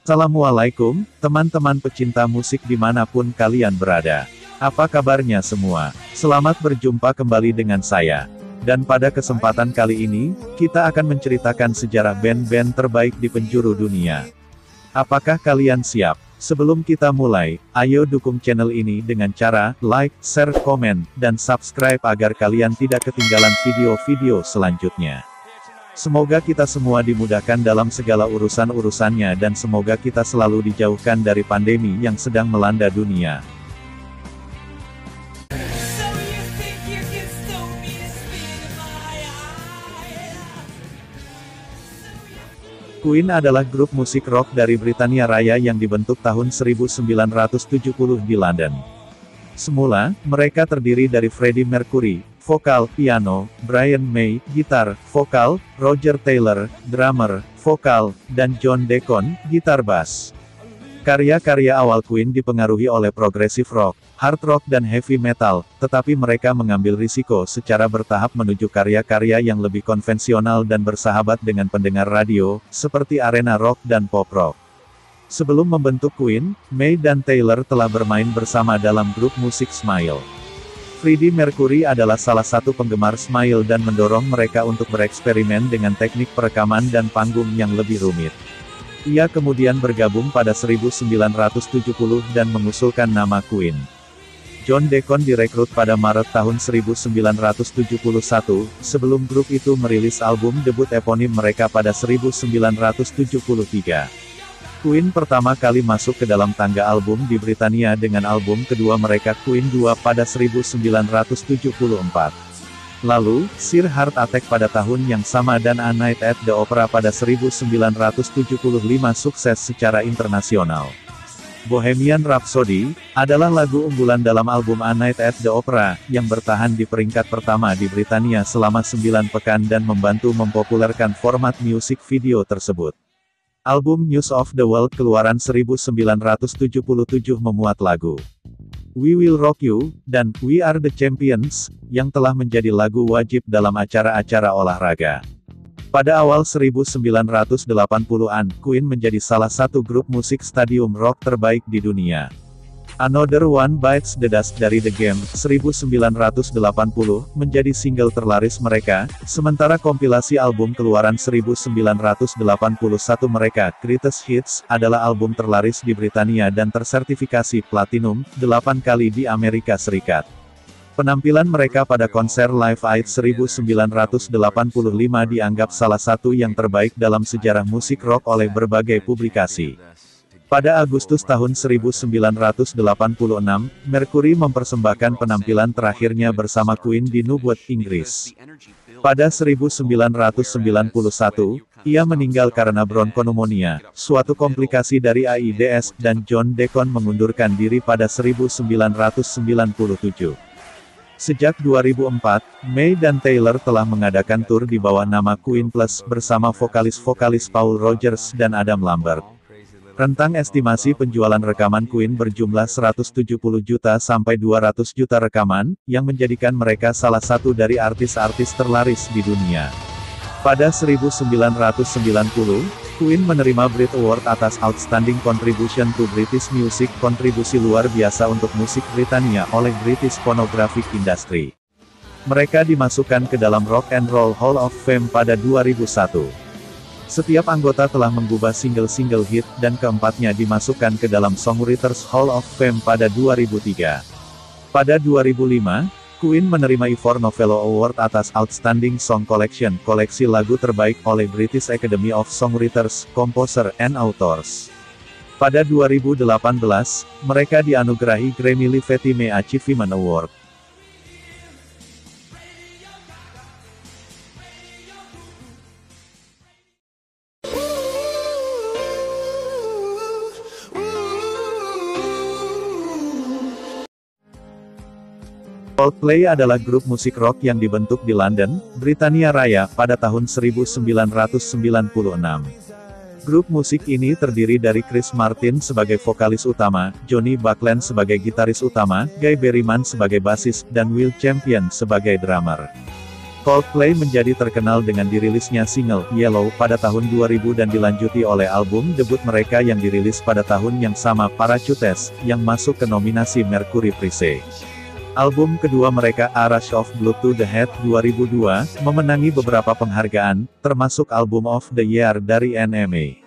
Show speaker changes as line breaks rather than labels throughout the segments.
Assalamualaikum, teman-teman pecinta musik dimanapun kalian berada. Apa kabarnya semua? Selamat berjumpa kembali dengan saya. Dan pada kesempatan kali ini, kita akan menceritakan sejarah band-band terbaik di penjuru dunia. Apakah kalian siap? Sebelum kita mulai, ayo dukung channel ini dengan cara like, share, komen, dan subscribe agar kalian tidak ketinggalan video-video selanjutnya. Semoga kita semua dimudahkan dalam segala urusan-urusannya dan semoga kita selalu dijauhkan dari pandemi yang sedang melanda dunia. Queen adalah grup musik rock dari Britania Raya yang dibentuk tahun 1970 di London. Semula, mereka terdiri dari Freddie Mercury, vokal, piano, Brian May, gitar, vokal, Roger Taylor, drummer, vokal, dan John Deacon, gitar bass. Karya-karya awal Queen dipengaruhi oleh progressive rock, hard rock dan heavy metal, tetapi mereka mengambil risiko secara bertahap menuju karya-karya yang lebih konvensional dan bersahabat dengan pendengar radio, seperti arena rock dan pop rock. Sebelum membentuk Queen, May dan Taylor telah bermain bersama dalam grup musik Smile. Freddie Mercury adalah salah satu penggemar Smile dan mendorong mereka untuk bereksperimen dengan teknik perekaman dan panggung yang lebih rumit. Ia kemudian bergabung pada 1970 dan mengusulkan nama Queen. John Deacon direkrut pada Maret tahun 1971, sebelum grup itu merilis album debut eponim mereka pada 1973. Queen pertama kali masuk ke dalam tangga album di Britania dengan album kedua mereka Queen II pada 1974. Lalu, Sheer Heart Attack pada tahun yang sama dan A Night at the Opera pada 1975 sukses secara internasional. Bohemian Rhapsody adalah lagu unggulan dalam album A Night at the Opera, yang bertahan di peringkat pertama di Britania selama 9 pekan dan membantu mempopulerkan format musik video tersebut. Album News of the World keluaran 1977 memuat lagu We Will Rock You, dan We Are the Champions, yang telah menjadi lagu wajib dalam acara-acara olahraga. Pada awal 1980-an, Queen menjadi salah satu grup musik stadium rock terbaik di dunia. Another One Bites the Dust dari The Game, 1980, menjadi single terlaris mereka, sementara kompilasi album keluaran 1981 mereka, Greatest Hits, adalah album terlaris di Britania dan tersertifikasi platinum, 8 kali di Amerika Serikat. Penampilan mereka pada konser Live Aid 1985 dianggap salah satu yang terbaik dalam sejarah musik rock oleh berbagai publikasi. Pada Agustus tahun 1986, Mercury mempersembahkan penampilan terakhirnya bersama Queen di Nubuat, Inggris. Pada 1991, ia meninggal karena bronkonumonia, suatu komplikasi dari AIDS, dan John Deacon mengundurkan diri pada 1997. Sejak 2004, May dan Taylor telah mengadakan tur di bawah nama Queen Plus bersama vokalis-vokalis Paul Rodgers dan Adam Lambert. Rentang estimasi penjualan rekaman Queen berjumlah 170 juta sampai 200 juta rekaman, yang menjadikan mereka salah satu dari artis-artis terlaris di dunia. Pada 1990, Queen menerima Brit Award atas Outstanding Contribution to British Music, kontribusi luar biasa untuk musik Britania oleh British Phonographic Industry. Mereka dimasukkan ke dalam Rock and Roll Hall of Fame pada 2001. Setiap anggota telah menggubah single-single hit, dan keempatnya dimasukkan ke dalam Songwriters Hall of Fame pada 2003. Pada 2005, Queen menerima Ivor Novello Award atas Outstanding Song Collection, koleksi lagu terbaik, oleh British Academy of Songwriters, Composer, and Authors. Pada 2018, mereka dianugerahi Grammy Lifetime Achievement Award. Coldplay adalah grup musik rock yang dibentuk di London, Britania Raya, pada tahun 1996. Grup musik ini terdiri dari Chris Martin sebagai vokalis utama, Johnny Buckland sebagai gitaris utama, Guy Berryman sebagai bassis, dan Will Champion sebagai drummer. Coldplay menjadi terkenal dengan dirilisnya single Yellow pada tahun 2000 dan dilanjuti oleh album debut mereka yang dirilis pada tahun yang sama Parachutes, yang masuk ke nominasi Mercury Prize. Album kedua mereka A Rush of Blood to the Head 2002, memenangi beberapa penghargaan, termasuk Album of the Year dari NME.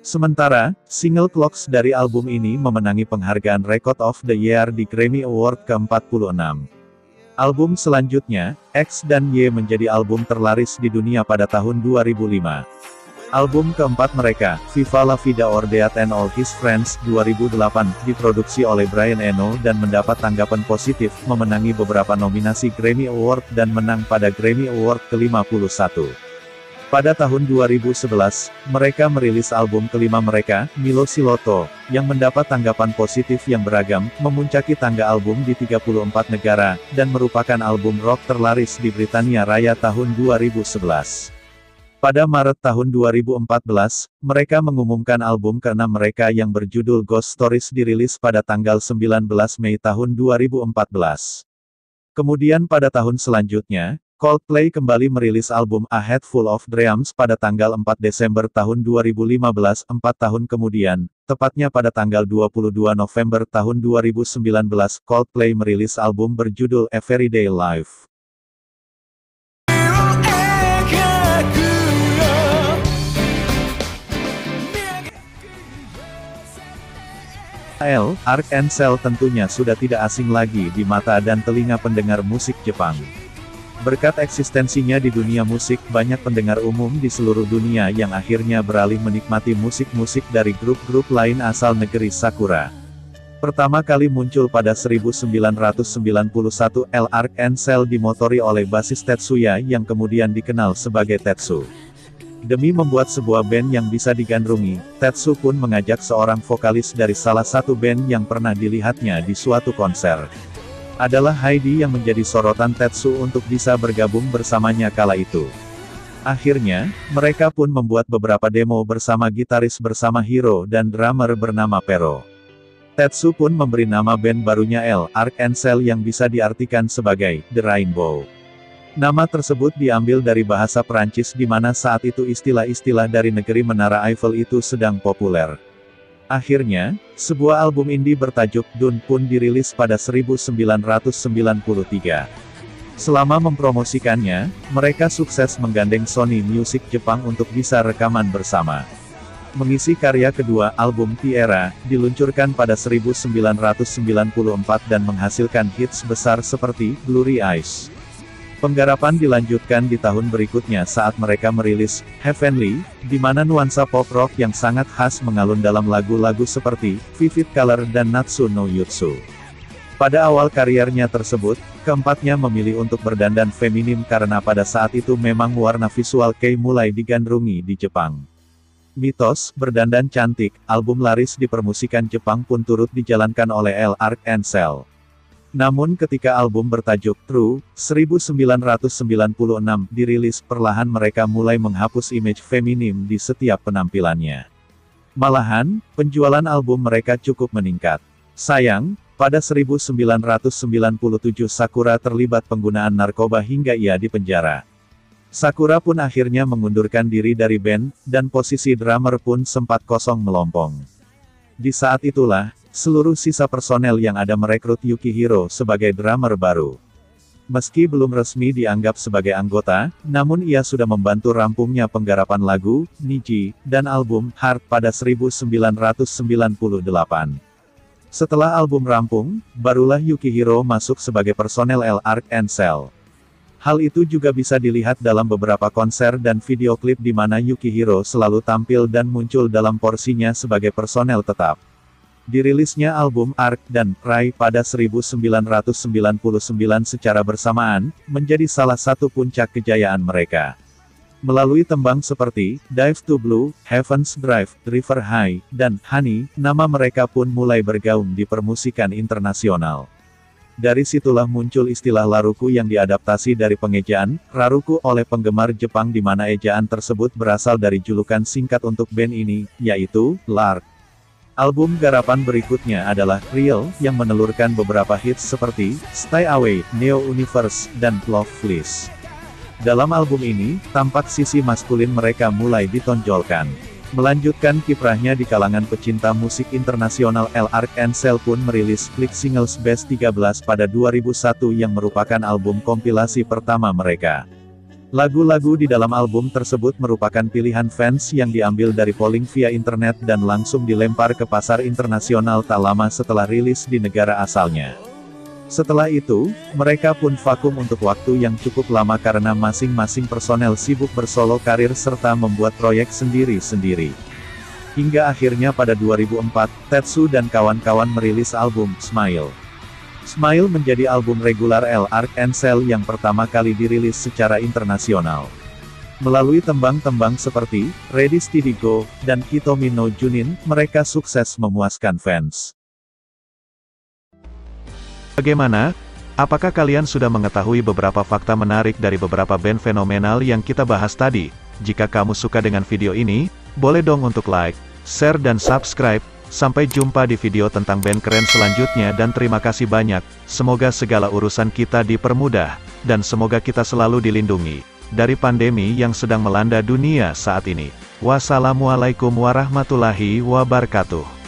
Sementara, single Clocks dari album ini memenangi penghargaan Record of the Year di Grammy Award ke-46. Album selanjutnya, X dan Y menjadi album terlaris di dunia pada tahun 2005. Album keempat mereka, Viva La Vida or Death and All His Friends 2008, diproduksi oleh Brian Eno dan mendapat tanggapan positif, memenangi beberapa nominasi Grammy Award dan menang pada Grammy Award ke-51. Pada tahun 2011, mereka merilis album kelima mereka, Milo Siloto, yang mendapat tanggapan positif yang beragam, memuncaki tangga album di 34 negara, dan merupakan album rock terlaris di Britania Raya tahun 2011. Pada Maret tahun 2014, mereka mengumumkan album keenam mereka yang berjudul Ghost Stories dirilis pada tanggal 19 Mei tahun 2014. Kemudian pada tahun selanjutnya, Coldplay kembali merilis album A Head Full of Dreams pada tanggal 4 Desember tahun 2015, 4 tahun kemudian, tepatnya pada tanggal 22 November tahun 2019, Coldplay merilis album berjudul Everyday Life. L'Arc-en-Ciel tentunya sudah tidak asing lagi di mata dan telinga pendengar musik Jepang. Berkat eksistensinya di dunia musik, banyak pendengar umum di seluruh dunia yang akhirnya beralih menikmati musik-musik dari grup-grup lain asal negeri Sakura. Pertama kali muncul pada 1991, L'Arc-en-Ciel dimotori oleh basis Tetsuya yang kemudian dikenal sebagai Tetsu. Demi membuat sebuah band yang bisa digandrungi, Tetsu pun mengajak seorang vokalis dari salah satu band yang pernah dilihatnya di suatu konser. Adalah Heidi yang menjadi sorotan Tetsu untuk bisa bergabung bersamanya kala itu. Akhirnya, mereka pun membuat beberapa demo bersama gitaris bersama Hiro dan drummer bernama Pero. Tetsu pun memberi nama band barunya L'Arc-en-Ciel yang bisa diartikan sebagai The Rainbow. Nama tersebut diambil dari bahasa Perancis di mana saat itu istilah-istilah dari negeri Menara Eiffel itu sedang populer. Akhirnya, sebuah album indie bertajuk Dune pun dirilis pada 1993. Selama mempromosikannya, mereka sukses menggandeng Sony Music Jepang untuk bisa rekaman bersama. Mengisi karya kedua, album Tierra, diluncurkan pada 1994 dan menghasilkan hits besar seperti Blurry Eyes. Penggarapan dilanjutkan di tahun berikutnya saat mereka merilis Heavenly, di mana nuansa pop rock yang sangat khas mengalun dalam lagu-lagu seperti Vivid Color dan Natsu no Yutsu. Pada awal kariernya tersebut, keempatnya memilih untuk berdandan feminim karena pada saat itu memang warna visual kei mulai digandrungi di Jepang. Mitos berdandan cantik, album laris di permusikan Jepang pun turut dijalankan oleh L'Arc-en-Ciel. Namun ketika album bertajuk True, 1996 dirilis, perlahan mereka mulai menghapus image feminim di setiap penampilannya. Malahan, penjualan album mereka cukup meningkat. Sayang, pada 1997 Sakura terlibat penggunaan narkoba hingga ia dipenjara. Sakura pun akhirnya mengundurkan diri dari band, dan posisi drummer pun sempat kosong melompong. Di saat itulah, seluruh sisa personel yang ada merekrut Yukihiro sebagai drummer baru. Meski belum resmi dianggap sebagai anggota, namun ia sudah membantu rampungnya penggarapan lagu, Niji, dan album, Heart pada 1998. Setelah album rampung, barulah Yukihiro masuk sebagai personel L'Arc-en-Ciel. Hal itu juga bisa dilihat dalam beberapa konser dan video klip di mana Yukihiro selalu tampil dan muncul dalam porsinya sebagai personel tetap. Dirilisnya album Arc dan Rai pada 1999 secara bersamaan, menjadi salah satu puncak kejayaan mereka. Melalui tembang seperti Dive to Blue, Heaven's Drive, River High, dan Honey, nama mereka pun mulai bergaung di permusikan internasional. Dari situlah muncul istilah Laruku yang diadaptasi dari pengejaan Raruku oleh penggemar Jepang di mana ejaan tersebut berasal dari julukan singkat untuk band ini, yaitu L'Arc. Album garapan berikutnya adalah Real, yang menelurkan beberapa hits seperti Stay Away, Neo Universe, dan Love Fleece. Dalam album ini, tampak sisi maskulin mereka mulai ditonjolkan. Melanjutkan kiprahnya di kalangan pecinta musik internasional, L'Arc-en-Ciel pun merilis split singles Best 13 pada 2001 yang merupakan album kompilasi pertama mereka. Lagu-lagu di dalam album tersebut merupakan pilihan fans yang diambil dari polling via internet dan langsung dilempar ke pasar internasional tak lama setelah rilis di negara asalnya. Setelah itu, mereka pun vakum untuk waktu yang cukup lama karena masing-masing personel sibuk bersolo karir serta membuat proyek sendiri-sendiri. Hingga akhirnya pada 2004, Tetsu dan kawan-kawan merilis album Smile. Smile menjadi album regular L'Arc-en-Ciel yang pertama kali dirilis secara internasional. Melalui tembang-tembang seperti Ready Steady Go dan Hitomi no Junin, mereka sukses memuaskan fans.
Bagaimana? Apakah kalian sudah mengetahui beberapa fakta menarik dari beberapa band fenomenal yang kita bahas tadi? Jika kamu suka dengan video ini, boleh dong untuk like, share dan subscribe. Sampai jumpa di video tentang band keren selanjutnya dan terima kasih banyak. Semoga segala urusan kita dipermudah, dan semoga kita selalu dilindungi dari pandemi yang sedang melanda dunia saat ini. Wassalamualaikum warahmatullahi wabarakatuh.